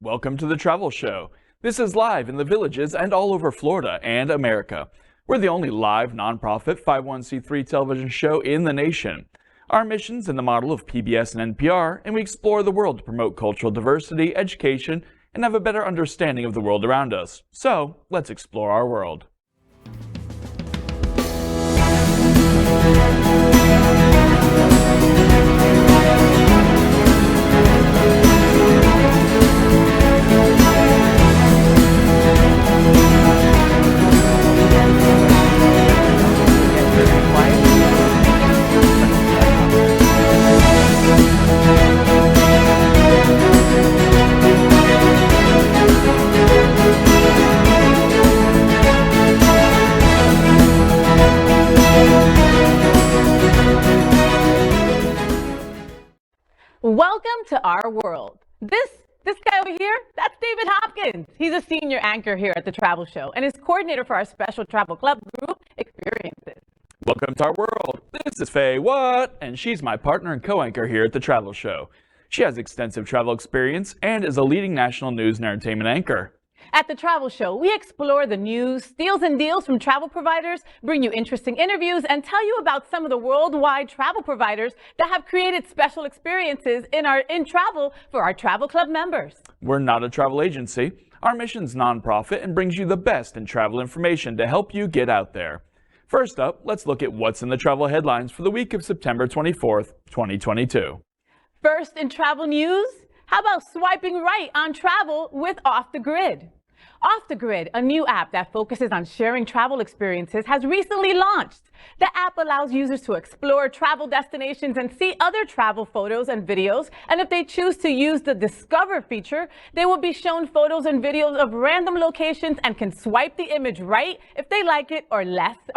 Welcome to the Travel Show. This is live in the Villages and all over Florida and America. We're the only live, nonprofit 501c3 television show in the nation. Our mission's in the model of PBS and NPR, and we explore the world to promote cultural diversity, education, and have a better understanding of the world around us. So, let's explore our world. Welcome to our world. This guy over here, that's David Hopkins. He's a senior anchor here at the Travel Show and is coordinator for our special travel club group, Experiences. Welcome to our world. This is Faye Watt, and she's my partner and co-anchor here at the Travel Show. She has extensive travel experience and is a leading national news and entertainment anchor. At the Travel Show, we explore the news, steals and deals from travel providers, bring you interesting interviews, and tell you about some of the worldwide travel providers that have created special experiences in travel for our travel club members. We're not a travel agency. Our mission's nonprofit and brings you the best in travel information to help you get out there. First up, let's look at what's in the travel headlines for the week of September 24th, 2022. First in travel news, how about swiping right on travel with Off the Grid? Off the Grid, a new app that focuses on sharing travel experiences, has recently launched. The app allows users to explore travel destinations and see other travel photos and videos. And if they choose to use the Discover feature, they will be shown photos and videos of random locations and can swipe the image right if they like it or left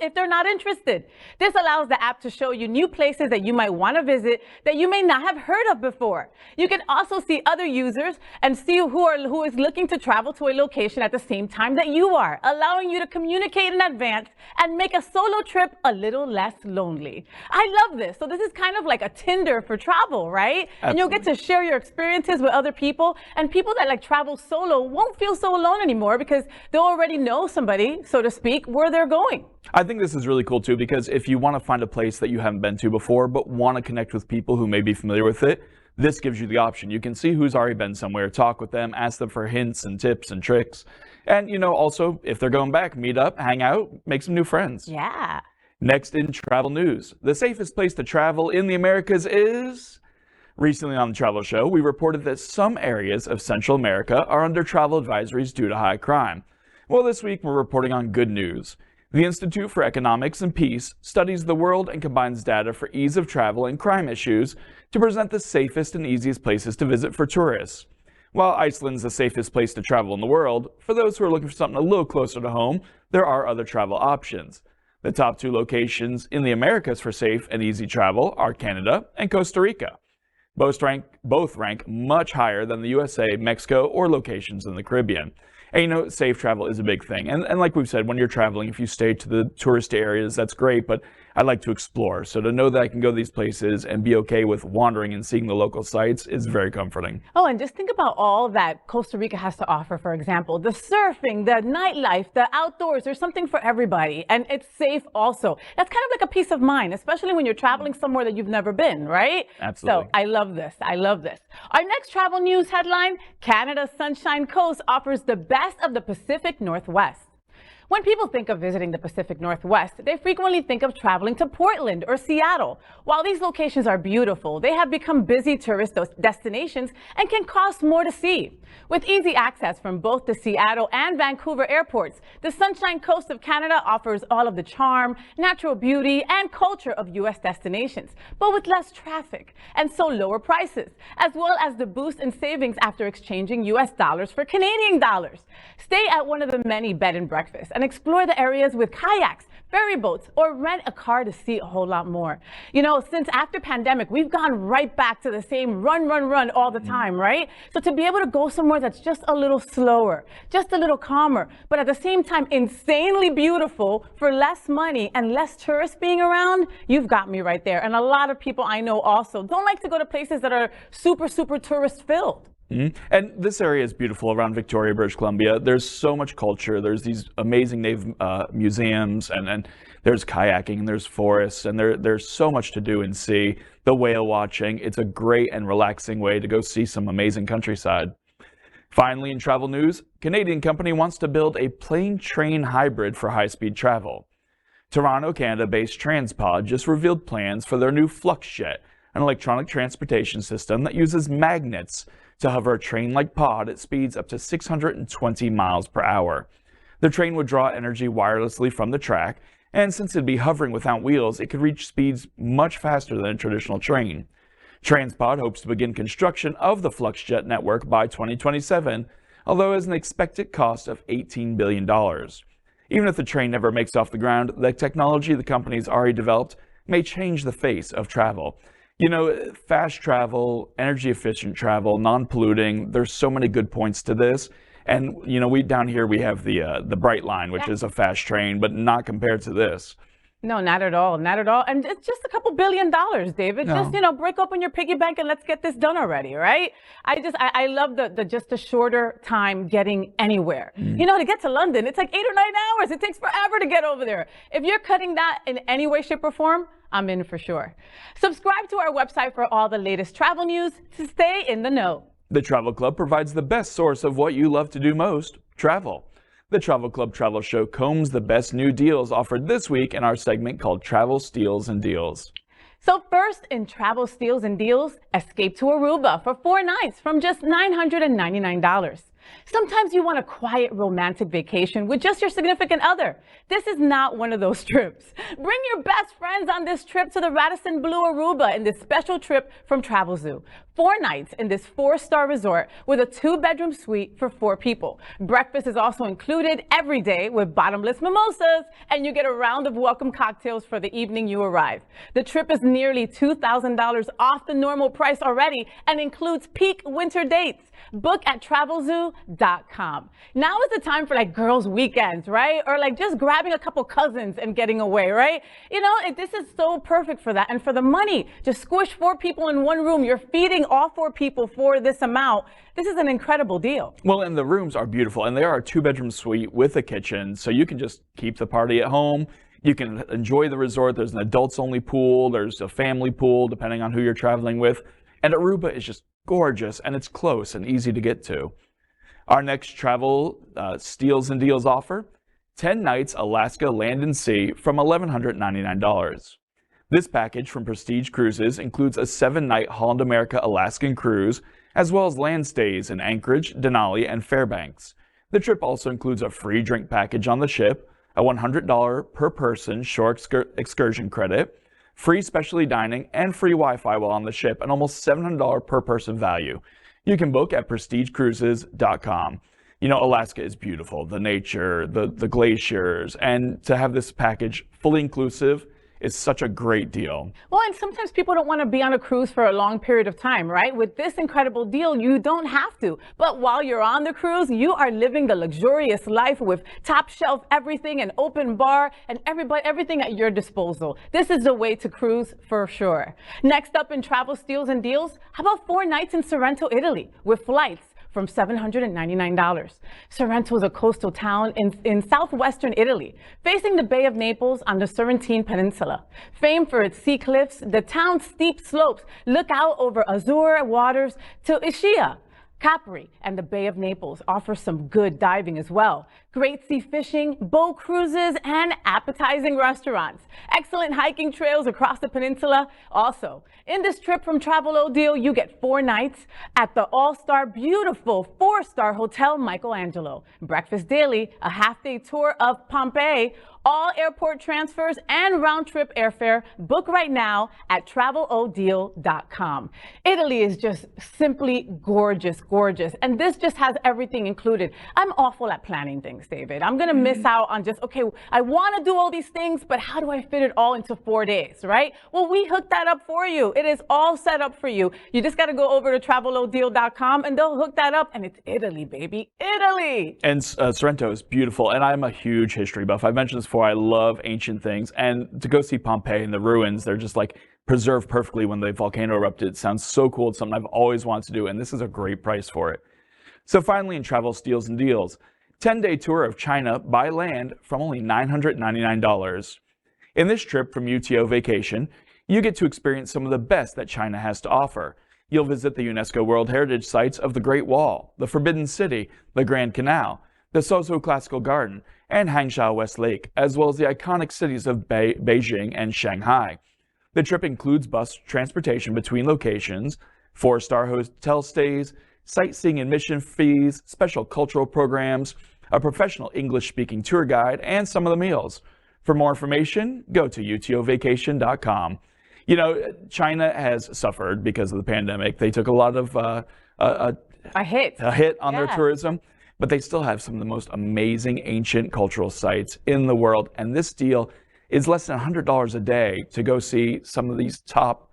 if they're not interested. This allows the app to show you new places that you might want to visit that you may not have heard of before. You can also see other users and see who is looking to travel to a location at the same time that you are, allowing you to communicate in advance and make a solo trip a little less lonely. I love this. So this is kind of like a Tinder for travel, right? Absolutely. And you'll get to share your experiences with other people, and people that like travel solo won't feel so alone anymore because they'll already know somebody, so to speak, where they're going. I think this is really cool too, because if you want to find a place that you haven't been to before but want to connect with people who may be familiar with it, this gives you the option. You can see who's already been somewhere, talk with them, ask them for hints and tips and tricks. And, also, if they're going back, meet up, hang out, make some new friends. Yeah. Next in travel news, the safest place to travel in the Americas is... Recently on the Travel Show, we reported that some areas of Central America are under travel advisories due to high crime. Well, this week we're reporting on good news. The Institute for Economics and Peace studies the world and combines data for ease of travel and crime issues to present the safest and easiest places to visit for tourists. While Iceland's the safest place to travel in the world, for those who are looking for something a little closer to home, there are other travel options. The top two locations in the Americas for safe and easy travel are Canada and Costa Rica. Both rank much higher than the USA, Mexico, or locations in the Caribbean. And safe travel is a big thing. And like we've said, when you're traveling, if you stay to the tourist areas, that's great, but I like to explore. So to know that I can go to these places and be okay with wandering and seeing the local sites is very comforting. Oh, and just think about all that Costa Rica has to offer, for example. The surfing, the nightlife, the outdoors, there's something for everybody. And it's safe also. That's kind of like a peace of mind, especially when you're traveling somewhere that you've never been, right? Absolutely. So I love this. I love this. Our next travel news headline, Canada's Sunshine Coast offers the best of the Pacific Northwest. When people think of visiting the Pacific Northwest, they frequently think of traveling to Portland or Seattle. While these locations are beautiful, they have become busy tourist destinations and can cost more to see. With easy access from both the Seattle and Vancouver airports, the Sunshine Coast of Canada offers all of the charm, natural beauty, and culture of U.S. destinations, but with less traffic and so lower prices, as well as the boost in savings after exchanging U.S. dollars for Canadian dollars. Stay at one of the many bed and breakfasts and explore the areas with kayaks, ferry boats, or rent a car to see a whole lot more. Since after pandemic, we've gone right back to the same run all the time, right? So to be able to go somewhere that's just a little slower, just a little calmer, but at the same time insanely beautiful for less money and less tourists being around, you've got me right there. And a lot of people I know also don't like to go to places that are super tourist filled. And this area is beautiful around Victoria, British Columbia. There's so much culture. There's these amazing naval museums, and there's kayaking, and there's forests, and there's so much to do and see. The whale watching. It's a great and relaxing way to go see some amazing countryside. Finally, in travel news, Canadian company wants to build a plane-train hybrid for high-speed travel. Toronto, Canada-based Transpod just revealed plans for their new FluxJet, an electronic transportation system that uses magnets to hover a train-like pod at speeds up to 620 miles per hour. The train would draw energy wirelessly from the track, and since it'd be hovering without wheels, it could reach speeds much faster than a traditional train. Transpod hopes to begin construction of the FluxJet network by 2027, although it has an expected cost of $18 billion. Even if the train never makes off the ground, the technology the company's already developed may change the face of travel. You know, fast travel, energy efficient travel, non-polluting, there's so many good points to this. And, you know, we down here, we have the Brightline, which is a fast train, but not compared to this. No, not at all. Not at all. And it's just a couple $2 billion, David. No. Just, you know, break open your piggy bank and let's get this done already, right? I love the shorter time getting anywhere. You know, to get to London, it's like 8 or 9 hours. It takes forever to get over there. If you're cutting that in any way, shape, or form, I'm in for sure. Subscribe to our website for all the latest travel news to stay in the know. The Travel Club provides the best source of what you love to do most, travel. The Travel Club Travel Show combs the best new deals offered this week in our segment called Travel Steals and Deals. So first in Travel Steals and Deals, escape to Aruba for 4 nights from just $999. Sometimes you want a quiet, romantic vacation with just your significant other. This is not one of those trips. Bring your best friends on this trip to the Radisson Blu Aruba in this special trip from Travelzoo. 4 nights in this 4-star resort with a 2-bedroom suite for 4 people. Breakfast is also included every day with bottomless mimosas, and you get a round of welcome cocktails for the evening you arrive. The trip is nearly $2,000 off the normal price already and includes peak winter dates. Book at travelzoo.com. Now is the time for like girls' weekends, right? Or like just grabbing a couple cousins and getting away, right? You know, this is so perfect for that. And for the money, just squish 4 people in one room. You're feeding all 4 people for this amount. This is an incredible deal. Well, and the rooms are beautiful, and they are a 2-bedroom suite with a kitchen, so you can just keep the party at home. You can enjoy the resort. There's an adults-only pool. There's a family pool, depending on who you're traveling with. And Aruba is just gorgeous, and it's close and easy to get to. Our next travel steals and deals offer, 10 nights Alaska land and sea from $1,199. This package from Prestige Cruises includes a 7-night Holland America Alaskan cruise, as well as land stays in Anchorage, Denali, and Fairbanks. The trip also includes a free drink package on the ship, a $100 per person shore excursion credit, free specialty dining, and free Wi-Fi while on the ship, and almost $700 per person value. You can book at prestigecruises.com. You know, Alaska is beautiful, the nature, the glaciers, and to have this package fully inclusive is such a great deal. Well, and sometimes people don't want to be on a cruise for a long period of time, right? With this incredible deal, you don't have to. But while you're on the cruise, you are living the luxurious life with top shelf everything, an open bar, and everything at your disposal. This is the way to cruise for sure. Next up in Travel Steals and Deals, how about 4 nights in Sorrento, Italy, with flights from $799. Sorrento is a coastal town in southwestern Italy, facing the Bay of Naples on the Sorrentine Peninsula. Famed for its sea cliffs, the town's steep slopes look out over azure waters to Ischia. Capri and the Bay of Naples offer some good diving as well. Great sea fishing, boat cruises, and appetizing restaurants. Excellent hiking trails across the peninsula. Also, in this trip from Travel Deal, you get 4 nights at the all-star beautiful 4-star Hotel Michelangelo. Breakfast daily, a half-day tour of Pompeii, all airport transfers and round-trip airfare. Book right now at travelodeal.com. Italy is just simply gorgeous, gorgeous. And this just has everything included. I'm awful at planning things, David. I'm going to miss out on just, okay, I want to do all these things, but how do I fit it all into 4 days, right? Well, we hooked that up for you. It is all set up for you. You just got to go over to travelodeal.com and they'll hook that up. And it's Italy, baby. Italy. And Sorrento is beautiful. And I'm a huge history buff. I've mentioned this before. I love ancient things. And to go see Pompeii and the ruins, they're just like, preserved perfectly when the volcano erupted. It sounds so cool. It's something I've always wanted to do, and this is a great price for it. So finally, in travel steals and deals, 10-day tour of China by land from only $999. In this trip from UTO Vacation, you get to experience some of the best that China has to offer. You'll visit the UNESCO World Heritage Sites of the Great Wall, the Forbidden City, the Grand Canal, the Suzhou Classical Garden, and Hangzhou West Lake, as well as the iconic cities of Beijing and Shanghai. The trip includes bus transportation between locations, 4-star hotel stays, sightseeing admission fees, special cultural programs, a professional English-speaking tour guide, and some of the meals. For more information, go to utovacation.com. You know, China has suffered because of the pandemic. They took a lot of a hit on their tourism, but they still have some of the most amazing ancient cultural sites in the world. And this deal is less than $100 a day to go see some of these top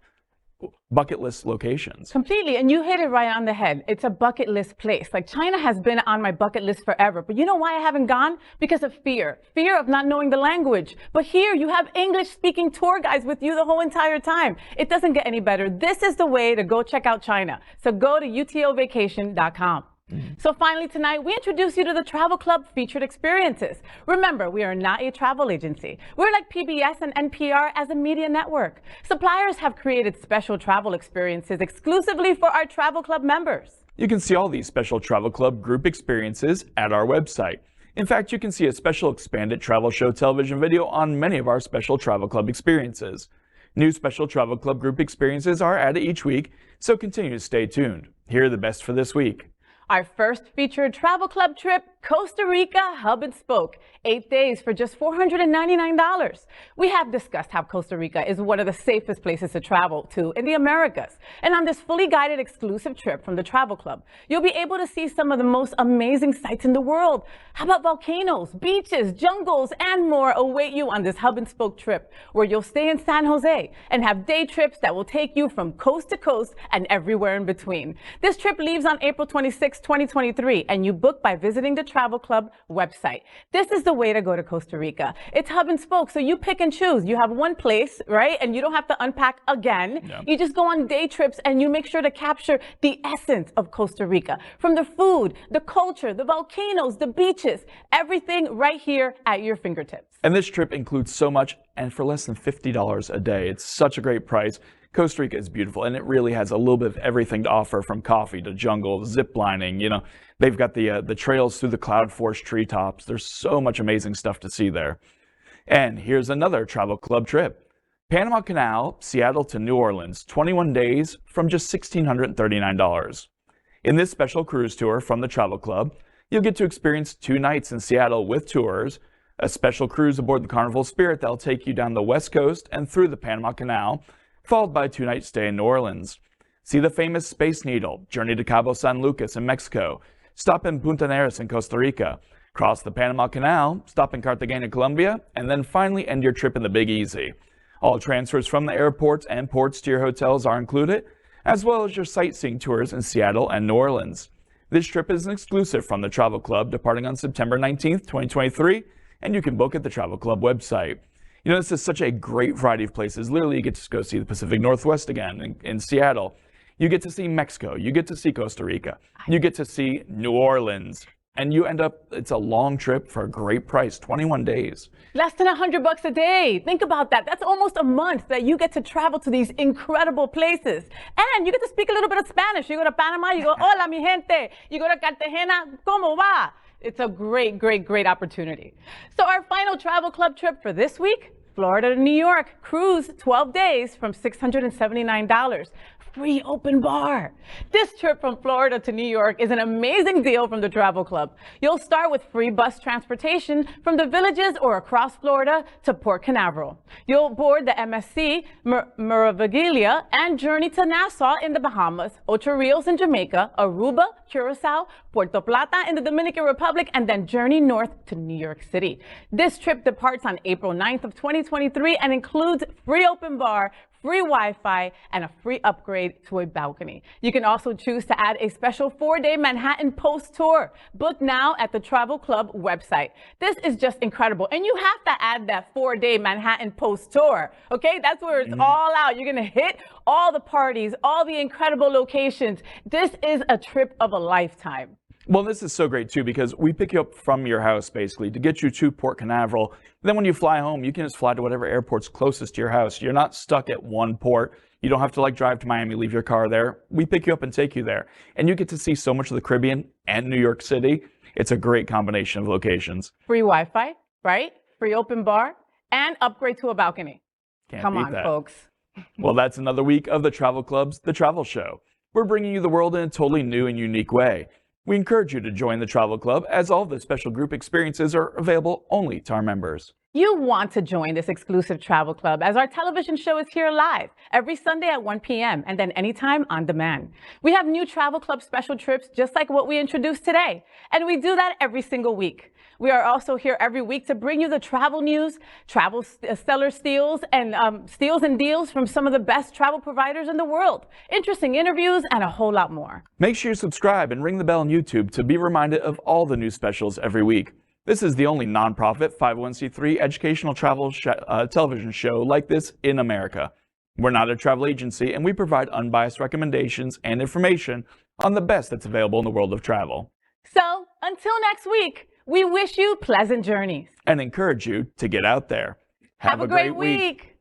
bucket list locations. Completely, and you hit it right on the head. It's a bucket list place. Like, China has been on my bucket list forever, but you know why I haven't gone? Because of fear of not knowing the language. But here you have English-speaking tour guides with you the whole entire time. It doesn't get any better. This is the way to go check out China. So go to utovacation.com. So finally tonight, we introduce you to the Travel Club featured experiences. Remember, we are not a travel agency. We're like PBS and NPR as a media network. Suppliers have created special travel experiences exclusively for our Travel Club members. You can see all these special Travel Club group experiences at our website. In fact, you can see a special expanded travel show television video on many of our special Travel Club experiences. New special Travel Club group experiences are added each week, so continue to stay tuned. Here are the best for this week. Our first featured Travel Club trip, Costa Rica Hub and Spoke, 8 days for just $499. We have discussed how Costa Rica is one of the safest places to travel to in the Americas. And on this fully guided exclusive trip from the Travel Club, you'll be able to see some of the most amazing sights in the world. How about volcanoes, beaches, jungles, and more await you on this Hub and Spoke trip, where you'll stay in San Jose and have day trips that will take you from coast to coast and everywhere in between. This trip leaves on April 26, 2023, and you book by visiting the Travel Club website. This is the way to go to Costa Rica. It's hub and spoke, so you pick and choose. You have one place, right? And you don't have to unpack again. Yeah. You just go on day trips and you make sure to capture the essence of Costa Rica. From the food, the culture, the volcanoes, the beaches, everything right here at your fingertips. And this trip includes so much, and for less than $50 a day. It's such a great price. Costa Rica is beautiful, and it really has a little bit of everything to offer, from coffee to jungle, zip lining. You know, they've got the trails through the cloud forest treetops. There's so much amazing stuff to see there. And here's another Travel Club trip. Panama Canal, Seattle to New Orleans, 21 days from just $1,639. In this special cruise tour from the Travel Club, you'll get to experience 2 nights in Seattle with tours, a special cruise aboard the Carnival Spirit that'll take you down the West Coast and through the Panama Canal, followed by a 2-night stay in New Orleans. See the famous Space Needle, journey to Cabo San Lucas in Mexico, stop in Punta Neras in Costa Rica, cross the Panama Canal, stop in Cartagena, Colombia, and then finally end your trip in the Big Easy. All transfers from the airports and ports to your hotels are included, as well as your sightseeing tours in Seattle and New Orleans. This trip is an exclusive from the Travel Club, departing on September 19th, 2023, and you can book at the Travel Club website. You know, this is such a great variety of places. Literally, you get to go see the Pacific Northwest again in Seattle. You get to see Mexico. You get to see Costa Rica. You get to see New Orleans. And you end up, it's a long trip for a great price, 21 days. Less than $100 a day. Think about that. That's almost a month that you get to travel to these incredible places. And you get to speak a little bit of Spanish. You go to Panama, you go, hola, mi gente. You go to Cartagena, ¿cómo va? It's a great, great, great opportunity. So our final Travel Club trip for this week, Florida to New York, cruise 12 days from $679. Free open bar. This trip from Florida to New York is an amazing deal from the Travel Club. You'll start with free bus transportation from the Villages or across Florida to Port Canaveral. You'll board the MSC Meraviglia and journey to Nassau in the Bahamas, Ocho Rios in Jamaica, Aruba, Curacao, Puerto Plata in the Dominican Republic, and then journey north to New York City. This trip departs on April 9th of 2023 and includes free open bar, free Wi-Fi, and a free upgrade to a balcony. You can also choose to add a special 4-day Manhattan Post tour. Book now at the Travel Club website. This is just incredible. And you have to add that 4-day Manhattan Post tour. Okay, that's where it's all out. You're going to hit all the parties, all the incredible locations. This is a trip of a lifetime. Well, this is so great too because we pick you up from your house basically to get you to Port Canaveral. Then when you fly home, you can just fly to whatever airport's closest to your house. You're not stuck at one port. You don't have to drive to Miami, leave your car there. We pick you up and take you there. And you get to see so much of the Caribbean and New York City. It's a great combination of locations. Free Wi-Fi, right? Free open bar and upgrade to a balcony. Come on, folks. Well, that's another week of the Travel Club's The Travel Show. We're bringing you the world in a totally new and unique way. We encourage you to join the Travel Club as all of the special group experiences are available only to our members. You want to join this exclusive travel club as our television show is here live every Sunday at 1 p.m. and then anytime on demand. We have new travel club special trips just like what we introduced today, and we do that every single week. We are also here every week to bring you the travel news, travel seller steals, and steals and deals from some of the best travel providers in the world, interesting interviews, and a whole lot more. Make sure you subscribe and ring the bell on YouTube to be reminded of all the new specials every week. This is the only nonprofit 501c3 educational travel television show like this in America. We're not a travel agency, and we provide unbiased recommendations and information on the best that's available in the world of travel. So, until next week, we wish you pleasant journeys. And encourage you to get out there. Have a great week.